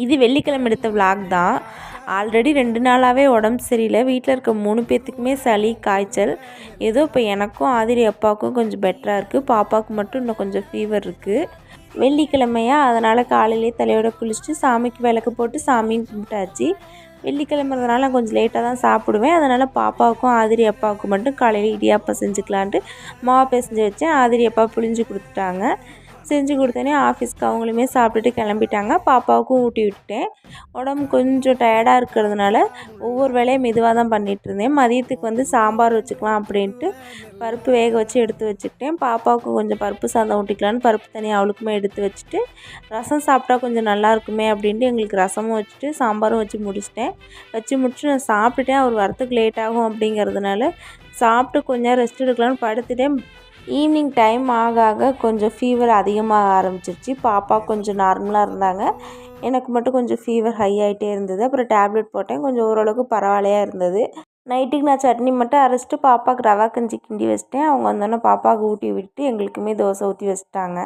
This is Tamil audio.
இது வெள்ளிக்கிழமை எடுத்த விலாக் தான். ஆல்ரெடி 2 நாளாகவே உடம்பு சரியில்லை. வீட்டில் இருக்க 3 பேர்த்துக்குமே சளி காய்ச்சல். ஏதோ இப்போ எனக்கும் ஆதிரி அப்பாவுக்கும் கொஞ்சம் பெட்டராக இருக்குது. பாப்பாவுக்கு மட்டும் இன்னும் கொஞ்சம் ஃபீவர் இருக்குது. வெள்ளிக்கிழமையா அதனால் காலையிலே தலையோட குளிச்சுட்டு சாமிக்கு விளக்கு போட்டு சாமியும் கும்பிட்டாச்சு. வெள்ளிக்கிழமைறதுனால நான் கொஞ்சம் லேட்டாக தான் சாப்பிடுவேன். அதனால் பாப்பாவுக்கும் ஆதிரி அப்பாவுக்கும் மட்டும் காலையில் இடியாப்பம் செஞ்சுக்கலான்ட்டு மாவு பிசைஞ்சு வச்சேன். ஆதிரி அப்பா புழிஞ்சு கொடுத்துட்டாங்க. செஞ்சு கொடுத்தோன்னே ஆஃபீஸ்க்கு அவங்களுமே சாப்பிட்டுட்டு கிளம்பிட்டாங்க. பாப்பாவுக்கும் ஊட்டி விட்டுட்டேன். உடம்பு கொஞ்சம் டயர்டாக இருக்கிறதுனால ஒவ்வொரு வேலையும் மெதுவாக தான் பண்ணிகிட்ருந்தேன். மதியத்துக்கு சாம்பார் வச்சுக்கலாம் அப்படின்ட்டு பருப்பு வேக வச்சு எடுத்து வச்சுக்கிட்டேன். பாப்பாவுக்கு கொஞ்சம் பருப்பு சாதம் ஊட்டிக்கலான்னு பருப்பு தனியாக அவளுக்குமே எடுத்து வச்சுட்டு, ரசம் சாப்பிட்டா கொஞ்சம் நல்லாயிருக்குமே அப்படின்ட்டு எங்களுக்கு ரசமும் வச்சுட்டு சாம்பாரும் வச்சு முடிச்சிட்டேன். வச்சு முடிச்சுட்டு நான் சாப்பிட்டுட்டேன். அவர் வரத்துக்கு லேட் ஆகும் அப்படிங்கிறதுனால சாப்பிட்டு கொஞ்சம் ரெஸ்ட் எடுக்கலான்னு படுத்துட்டேன். ஈவினிங் டைம் ஆக ஆக கொஞ்சம் ஃபீவர் அதிகமாக ஆரம்பிச்சிருச்சு. பாப்பா கொஞ்சம் நார்மலாக இருந்தாங்க. எனக்கு மட்டும் கொஞ்சம் ஃபீவர் ஹை ஆகிட்டே இருந்தது. அப்புறம் டேப்லெட் போட்டேன். கொஞ்சம் ஓரளவுக்கு பரவாயில்லையா இருந்தது. நைட்டுக்கு நான் சட்னி மட்டும் அரைச்சிட்டு பாப்பாவுக்கு ரவா கஞ்சி கிண்டி வச்சிட்டேன். அவங்க வந்தோடனே பாப்பாவுக்கு ஊட்டி விட்டு எங்களுக்குமே தோசை ஊற்றி வச்சுட்டாங்க.